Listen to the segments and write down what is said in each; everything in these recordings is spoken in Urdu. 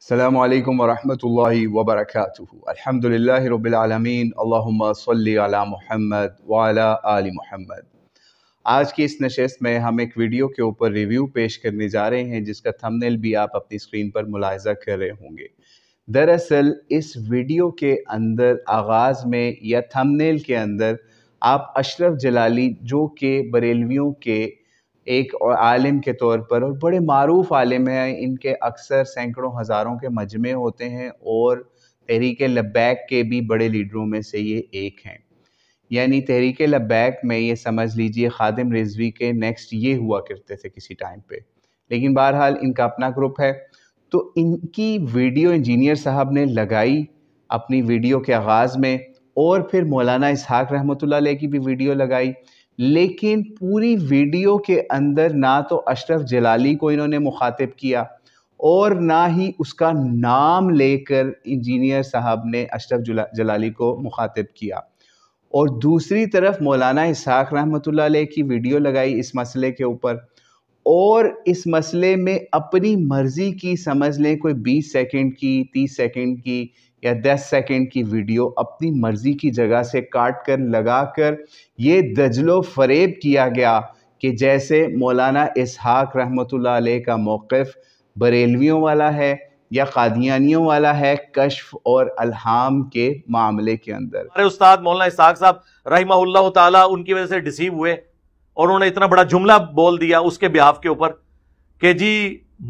السلام علیکم ورحمۃ اللہ وبرکاتہ۔ الحمدللہ رب العالمین، اللہم صلی علی محمد وعلی آل محمد۔ آج کی اس نشست میں ہم ایک ویڈیو کے اوپر ریویو پیش کرنے جا رہے ہیں جس کا تھمبنیل بھی آپ اپنی اسکرین پر ملاحظہ کر رہے ہوں گے۔ دراصل اس ویڈیو کے اندر آغاز میں یا تھمبنیل کے اندر آپ اشرف جلالی جو کہ بریلویوں کے ایک عالم کے طور پر اور بڑے معروف عالم ہیں، ان کے اکثر سینکڑوں ہزاروں کے مجمع ہوتے ہیں اور تحریک لبیک کے بھی بڑے لیڈروں میں سے یہ ایک ہیں۔ یعنی تحریک لبیک میں یہ سمجھ لیجئے خادم رضوی کے نیکسٹ یہ ہوا کرتے تھے کسی ٹائم پہ، لیکن بہرحال ان کا اپنا گروپ ہے۔ تو ان کی ویڈیو انجینئر صاحب نے لگائی اپنی ویڈیو کے آغاز میں، اور پھر مولانا اسحاق رحمۃ اللہ علیہ کی بھی ویڈیو لگائی، لیکن پوری ویڈیو کے اندر نہ تو اشرف جلالی کو انہوں نے مخاطب کیا اور نہ ہی اس کا نام لے کر انجینئر صاحب نے اشرف جلالی کو مخاطب کیا، اور دوسری طرف مولانا اسحاق رحمۃ اللہ علیہ کی ویڈیو لگائی اس مسئلے کے اوپر، اور اس مسئلے میں اپنی مرضی کی سمجھ لیں کوئی 20 سیکنڈ کی، 30 سیکنڈ کی یا 10 سیکنڈ کی ویڈیو اپنی مرضی کی جگہ سے کاٹ کر لگا کر یہ دجل و فریب کیا گیا کہ جیسے مولانا اسحاق رحمۃ اللہ علیہ کا موقف بریلویوں والا ہے یا قادیانیوں والا ہے کشف اور الہام کے معاملے کے اندر۔ ہمارے استاد مولانا اسحاق صاحب رحمہ اللہ تعالیٰ ان کی وجہ سے ڈسیو ہوئے اور انہوں نے اتنا بڑا جملہ بول دیا اس کے بیہاف کے اوپر کہ جی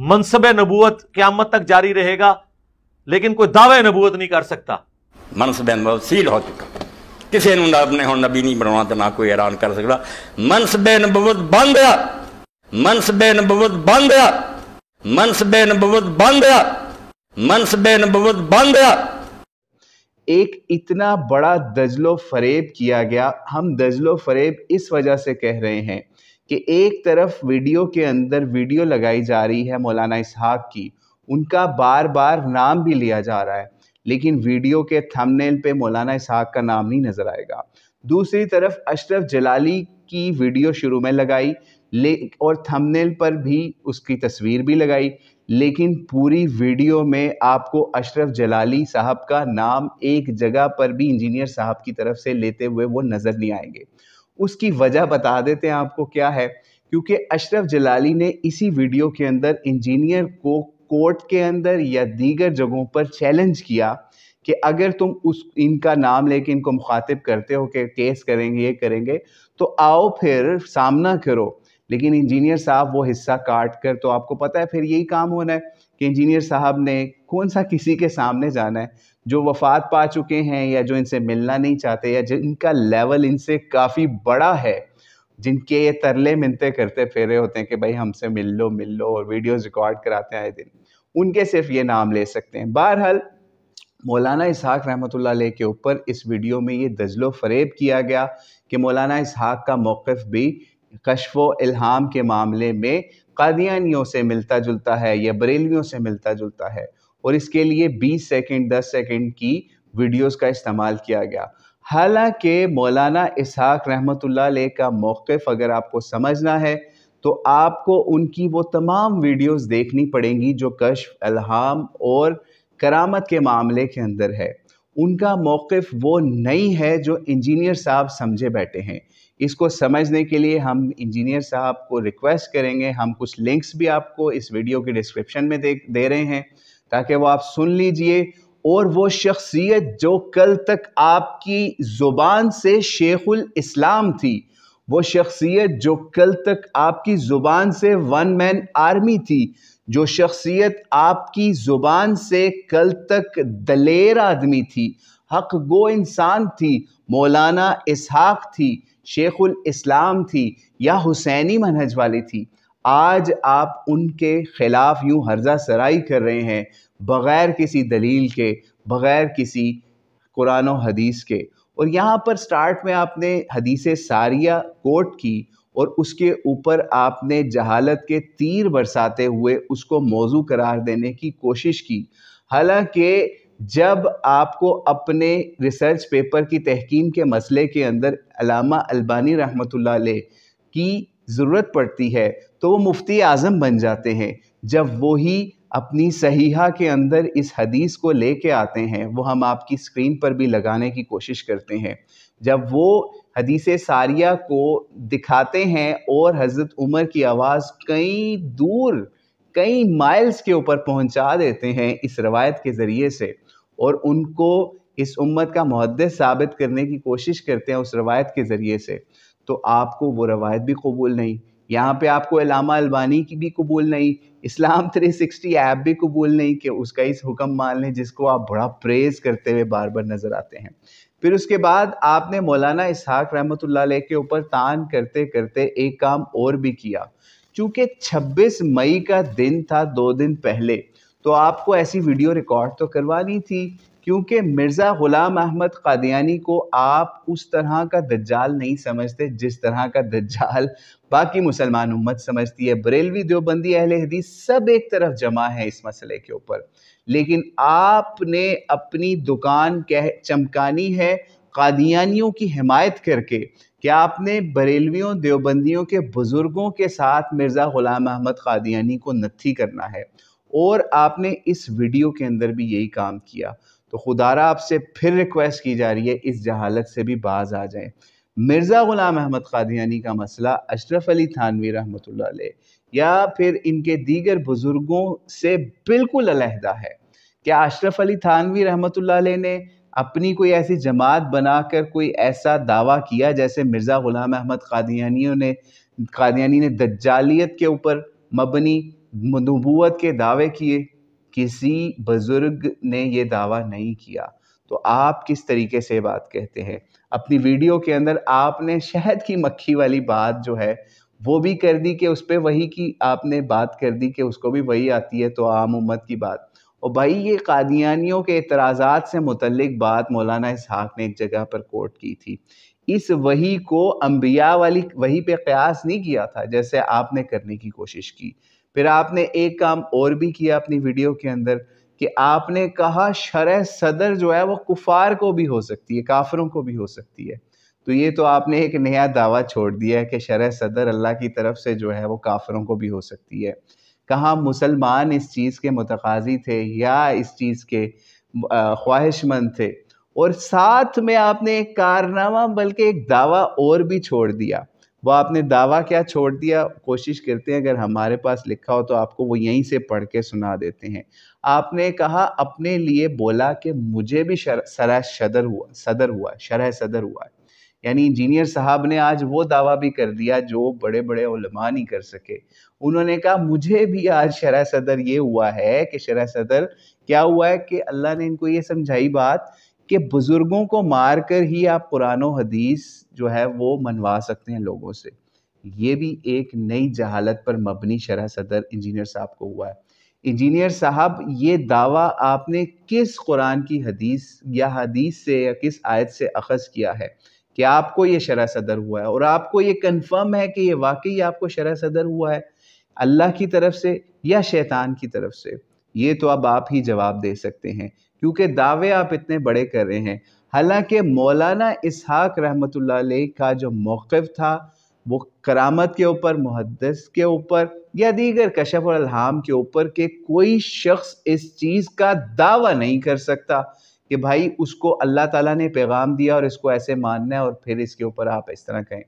منصب نبوت قیامت تک جاری رہے گا لیکن کوئی دعوی نبوت نہیں کر سکتا۔ منصب نبوت سیل ہو چکا، کسی نے اپنے ہوں نبی نہیں بنانا تو نہ کوئی اعلان کر سکتا۔ منصب نبوت بن گیا، منصب نبوت بن گیا، منصب نبوت بن گیا، منصب نبوت بن گیا۔ ایک اتنا بڑا دجل و فریب کیا گیا۔ ہم دجل و فریب اس وجہ سے کہہ رہے ہیں کہ ایک طرف ویڈیو کے اندر ویڈیو لگائی جا رہی ہے مولانا اسحاق کی، ان کا بار بار نام بھی لیا جا رہا ہے، لیکن ویڈیو کے تھمبنیل پہ مولانا اسحاق کا نام نہیں نظر آئے گا۔ دوسری طرف اشرف جلالی کی ویڈیو شروع میں لگائی اور تھمبنیل پر بھی اس کی تصویر بھی لگائی، لیکن پوری ویڈیو میں آپ کو اشرف جلالی صاحب کا نام ایک جگہ پر بھی انجینئر صاحب کی طرف سے لیتے ہوئے وہ نظر نہیں آئیں گے۔ اس کی وجہ بتا دیتے ہیں آپ کو کیا ہے، کیونکہ اشرف جلالی نے اسی ویڈیو کے اندر انجینئر کو کورٹ کے اندر یا دیگر جگہوں پر چیلنج کیا کہ اگر تم ان کا نام لے کے ان کو مخاطب کرتے ہو کہ کیس کریں گے یہ کریں گے تو آؤ پھر سامنا کرو، لیکن انجینئر صاحب وہ حصہ کاٹ کر، تو آپ کو پتہ ہے پھر یہی کام ہونا ہے کہ انجینئر صاحب نے کون سا کسی کے سامنے جانا ہے، جو وفات پا چکے ہیں یا جو ان سے ملنا نہیں چاہتے یا جن کا لیول ان سے کافی بڑا ہے، جن کے یہ ترلے منتے کرتے پھیرے ہوتے ہیں کہ بھائی ہم سے مل لو اور ویڈیوز ریکارڈ کراتے ہیں آئے دن، ان کے صرف یہ نام لے سکتے ہیں۔ بہرحال مولانا اسحاق رحمۃ اللہ علیہ کے اوپر اس ویڈیو میں یہ دجل و فریب کیا گیا کہ مولانا اسحاق کا موقف بھی کشف و الہام کے معاملے میں قادیانیوں سے ملتا جلتا ہے یا بریلویوں سے ملتا جلتا ہے، اور اس کے لیے 20 سیکنڈ 10 سیکنڈ کی ویڈیوز کا استعمال کیا گیا۔ حالانکہ مولانا اسحاق رحمۃ اللہ علیہ کا موقف اگر آپ کو سمجھنا ہے تو آپ کو ان کی وہ تمام ویڈیوز دیکھنی پڑیں گی جو کشف، الہام اور کرامت کے معاملے کے اندر ہے۔ ان کا موقف وہ نہیں ہے جو انجینئر صاحب سمجھے بیٹھے ہیں۔ اس کو سمجھنے کے لیے ہم انجینئر صاحب کو ریکویسٹ کریں گے، ہم کچھ لنکس بھی آپ کو اس ویڈیو کے ڈسکرپشن میں دے رہے ہیں تاکہ وہ آپ سن لیجئے، اور وہ شخصیت جو کل تک آپ کی زبان سے شیخ الاسلام تھی، وہ شخصیت جو کل تک آپ کی زبان سے ون مین آرمی تھی، جو شخصیت آپ کی زبان سے کل تک دلیر آدمی تھی، حق گو انسان تھی، مولانا اسحاق تھی، شیخ الاسلام تھی یا حسینی منہج والی تھی، آج آپ ان کے خلاف یوں ہرزہ سرائی کر رہے ہیں بغیر کسی دلیل کے، بغیر کسی قرآن و حدیث کے۔ اور یہاں پر سٹارٹ میں آپ نے حدیث ساریہ کوٹ کی اور اس کے اوپر آپ نے جہالت کے تیر برساتے ہوئے اس کو موضوع قرار دینے کی کوشش کی، حالانکہ جب آپ کو اپنے ریسرچ پیپر کی تحکیم کے مسئلے کے اندر علامہ البانی رحمۃ اللہ علیہ کی ضرورت پڑتی ہے تو وہ مفتی اعظم بن جاتے ہیں۔ جب وہی اپنی صحیحہ کے اندر اس حدیث کو لے کے آتے ہیں، وہ ہم آپ کی اسکرین پر بھی لگانے کی کوشش کرتے ہیں، جب وہ حدیث ساریہ کو دکھاتے ہیں اور حضرت عمر کی آواز کئی دور، کئی مائلز کے اوپر پہنچا دیتے ہیں اس روایت کے ذریعے سے، اور ان کو اس امت کا محدث ثابت کرنے کی کوشش کرتے ہیں اس روایت کے ذریعے سے، تو آپ کو وہ روایت بھی قبول نہیں۔ یہاں پہ آپ کو علامہ البانی کی بھی قبول نہیں، اسلام 360 ایپ بھی قبول نہیں کہ اس کا اس حکم مان لیں جس کو آپ بڑا پریز کرتے ہوئے بار بار نظر آتے ہیں۔ پھر اس کے بعد آپ نے مولانا اسحاق رحمۃ اللہ علیہ کے اوپر تان کرتے کرتے ایک کام اور بھی کیا۔ چونکہ 26 مئی کا دن تھا 2 دن پہلے، تو آپ کو ایسی ویڈیو ریکارڈ تو کروانی تھی، کیونکہ مرزا غلام احمد قادیانی کو آپ اس طرح کا دجال نہیں سمجھتے جس طرح کا دجال باقی مسلمان امت سمجھتی ہے۔ بریلوی، دیوبندی، اہل حدیث سب ایک طرف جمع ہیں اس مسئلے کے اوپر، لیکن آپ نے اپنی دکان چمکانی ہے قادیانیوں کی حمایت کر کے کہ آپ نے بریلویوں، دیوبندیوں کے بزرگوں کے ساتھ مرزا غلام احمد قادیانی کو نتھی کرنا ہے، اور آپ نے اس ویڈیو کے اندر بھی یہی کام کیا۔ تو خدارا آپ سے پھر ریکویسٹ کی جا رہی ہے اس جہالت سے بھی باز آ جائیں۔ مرزا غلام احمد قادیانی کا مسئلہ اشرف علی تھانوی رحمۃ اللہ علیہ یا پھر ان کے دیگر بزرگوں سے بالکل علیحدہ ہے۔ کیا اشرف علی تھانوی رحمۃ اللہ علیہ نے اپنی کوئی ایسی جماعت بنا کر کوئی ایسا دعویٰ کیا جیسے مرزا غلام احمد قادیانی نے دجالیت کے اوپر مبنی نبوت کے دعوے کیے؟ کسی بزرگ نے یہ دعویٰ نہیں کیا۔ تو آپ کس طریقے سے بات کہتے ہیں؟ اپنی ویڈیو کے اندر آپ نے شہد کی مکھی والی بات جو ہے وہ بھی کر دی کہ اس پہ وہی کی آپ نے بات کر دی کہ اس کو بھی وہی آتی ہے تو عام امت کی بات۔ اور بھائی یہ قادیانیوں کے اعتراضات سے متعلق بات مولانا اسحاق نے ایک جگہ پر کوٹ کی تھی، اس وحی کو انبیاء والی وحی پہ قیاس نہیں کیا تھا جیسے آپ نے کرنے کی کوشش کی۔ پھر آپ نے ایک کام اور بھی کیا اپنی ویڈیو کے اندر کہ آپ نے کہا شرح صدر جو ہے وہ کفار کو بھی ہو سکتی ہے، کافروں کو بھی ہو سکتی ہے۔ تو یہ تو آپ نے ایک نیا دعویٰ چھوڑ دیا ہے کہ شرح صدر اللہ کی طرف سے جو ہے وہ کافروں کو بھی ہو سکتی ہے۔ کہاں مسلمان اس چیز کے متقاضی تھے یا اس چیز کے خواہش مند تھے؟ اور ساتھ میں آپ نے ایک کارنامہ بلکہ ایک دعویٰ اور بھی چھوڑ دیا۔ وہ آپ نے دعویٰ کیا چھوڑ دیا؟ کوشش کرتے ہیں اگر ہمارے پاس لکھا ہو تو آپ کو وہ یہیں سے پڑھ کے سنا دیتے ہیں۔ آپ نے کہا اپنے لیے بولا کہ مجھے بھی شرح صدر ہوا ہے، یعنی انجینئر صاحب نے آج وہ دعویٰ بھی کر دیا جو بڑے بڑے علماء نہیں کر سکے۔ انہوں نے کہا مجھے بھی آج شرح صدر یہ ہوا ہے کہ شرح صدر کیا ہوا ہے کہ اللہ نے ان کو یہ سمجھائی بات کہ بزرگوں کو مار کر ہی آپ قرآن و حدیث جو ہے وہ منوا سکتے ہیں لوگوں سے۔ یہ بھی ایک نئی جہالت پر مبنی شرح صدر انجینئر صاحب کو ہوا ہے۔ انجینئر صاحب یہ دعویٰ آپ نے کس قرآن کی حدیث یا حدیث سے یا کس آیت سے اخذ کیا ہے کہ آپ کو یہ شرح صدر ہوا ہے؟ اور آپ کو یہ کنفرم ہے کہ یہ واقعی آپ کو شرح صدر ہوا ہے اللہ کی طرف سے یا شیطان کی طرف سے؟ یہ تو اب آپ ہی جواب دے سکتے ہیں کیونکہ دعوے آپ اتنے بڑے کر رہے ہیں۔ حالانکہ مولانا اسحاق رحمۃ اللہ علیہ کا جو موقف تھا وہ کرامت کے اوپر، محدث کے اوپر یا دیگر کشف اور الہام کے اوپر کہ کوئی شخص اس چیز کا دعویٰ نہیں کر سکتا کہ بھائی اس کو اللہ تعالیٰ نے پیغام دیا اور اس کو ایسے ماننا ہے اور پھر اس کے اوپر آپ اس طرح کہیں۔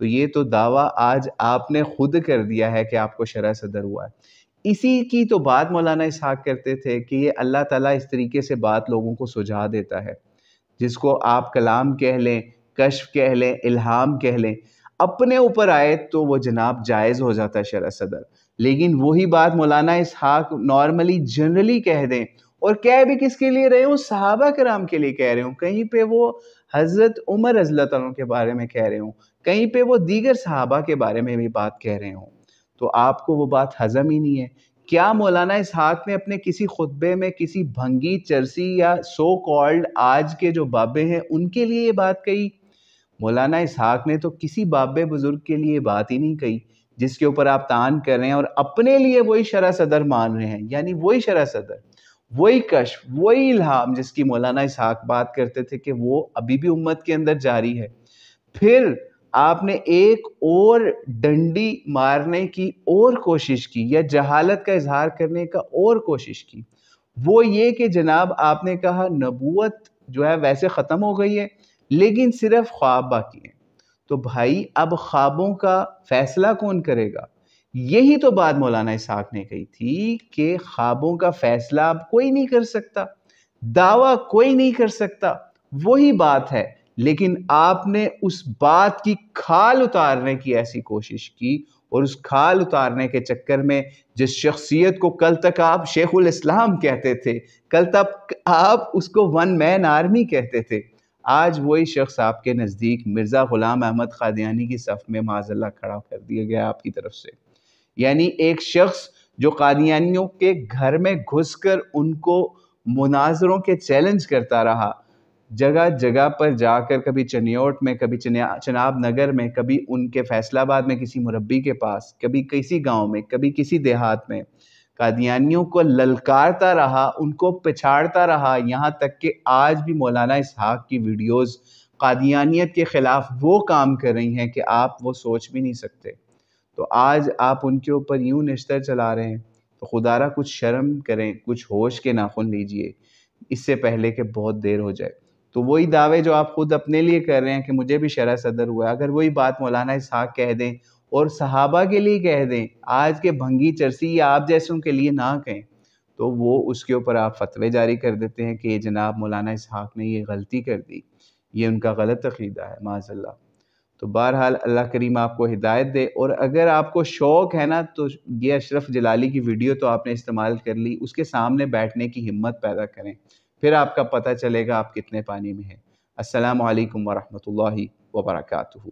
تو یہ تو دعویٰ آج آپ نے خود کر دیا ہے کہ آپ کو شرح صدر ہوا ہے۔ اسی کی تو بات مولانا اسحاق کرتے تھے کہ یہ اللہ تعالیٰ اس طریقے سے بات لوگوں کو سجھا دیتا ہے، جس کو آپ کلام کہہ لیں، کشف کہہ لیں، الہام کہہ لیں، اپنے اوپر آئے تو وہ جناب جائز ہو جاتا ہے شرح صدر۔ لیکن وہی بات مولانا اسحاق نارملی جنرلی کہہ دیں، اور کہہ بھی کس کے لیے رہے ہوں؟ صحابہ کرام کے لیے کہہ رہے ہوں، کہیں پہ وہ حضرت عمر رضی اللہ عنہ کے بارے میں کہہ رہے ہوں، کہیں پہ وہ دیگر صحابہ کے بارے میں بھی بات کہہ رہے ہوں، تو آپ کو وہ بات ہضم ہی نہیں ہے۔ کیا مولانا اسحاق نے اپنے کسی خطبے میں کسی بھنگی چرسی یا سو کالڈ آج کے جو بابے ہیں ان کے لیے یہ بات کہی؟ مولانا اسحاق نے تو کسی بابے بزرگ کے لیے بات ہی نہیں کہی جس کے اوپر آپ تان کر رہے ہیں، اور اپنے لیے وہی شرح صدر مان رہے ہیں، یعنی وہی شرح صدر، وہی کشف، وہی الہام جس کی مولانا اسحاق بات کرتے تھے کہ وہ ابھی بھی امت کے اندر جاری ہے۔ پھر آپ نے ایک اور ڈنڈی مارنے کی اور کوشش کی یا جہالت کا اظہار کرنے کا اور کوشش کی، وہ یہ کہ جناب آپ نے کہا نبوت جو ہے ویسے ختم ہو گئی ہے لیکن صرف خواب باقی ہیں۔ تو بھائی اب خوابوں کا فیصلہ کون کرے گا؟ یہی تو بات مولانا اسحاق نے کہی تھی کہ خوابوں کا فیصلہ اب کوئی نہیں کر سکتا، دعویٰ کوئی نہیں کر سکتا، وہی بات ہے۔ لیکن آپ نے اس بات کی کھال اتارنے کی ایسی کوشش کی، اور اس کھال اتارنے کے چکر میں جس شخصیت کو کل تک آپ شیخ الاسلام کہتے تھے، کل تک آپ اس کو ون مین آرمی کہتے تھے، آج وہی شخص آپ کے نزدیک مرزا غلام احمد قادیانی کی صف میں معاذ اللہ کھڑا کر دیا گیا آپ کی طرف سے۔ یعنی ایک شخص جو قادیانیوں کے گھر میں گھس کر ان کو مناظروں کے چیلنج کرتا رہا، جگہ جگہ پر جا کر کبھی چنیوٹ میں، کبھی چناب نگر میں، کبھی ان کے فیصل آباد میں کسی مربی کے پاس، کبھی کسی گاؤں میں، کبھی کسی دیہات میں قادیانیوں کو للکارتا رہا، ان کو پچھاڑتا رہا، یہاں تک کہ آج بھی مولانا اسحاق کی ویڈیوز قادیانیت کے خلاف وہ کام کر رہی ہیں کہ آپ وہ سوچ بھی نہیں سکتے۔ تو آج آپ ان کے اوپر یوں نشتر چلا رہے ہیں، تو خدا را کچھ شرم کریں، کچھ ہوش کے ناخن لیجئے اس سے پہلے کہ بہت دیر ہو جائے۔ تو وہی دعوے جو آپ خود اپنے لیے کر رہے ہیں کہ مجھے بھی شرح صدر ہوا ہے، اگر وہی بات مولانا اسحاق کہہ دیں اور صحابہ کے لیے کہہ دیں، آج کے بھنگی چرسی یا آپ جیسوں کے لیے نہ کہیں، تو وہ اس کے اوپر آپ فتوے جاری کر دیتے ہیں کہ جناب مولانا اسحاق نے یہ غلطی کر دی، یہ ان کا غلط عقیدہ ہے معاذ اللہ۔ تو بہرحال اللہ کریم آپ کو ہدایت دے، اور اگر آپ کو شوق ہے نا تو یہ اشرف جلالی کی ویڈیو تو آپ نے استعمال کر لی، اس کے سامنے بیٹھنے کی ہمت پیدا کریں، پھر آپ کا پتہ چلے گا آپ کتنے پانی میں ہیں۔ السلام علیکم ورحمۃ اللہ وبرکاتہ۔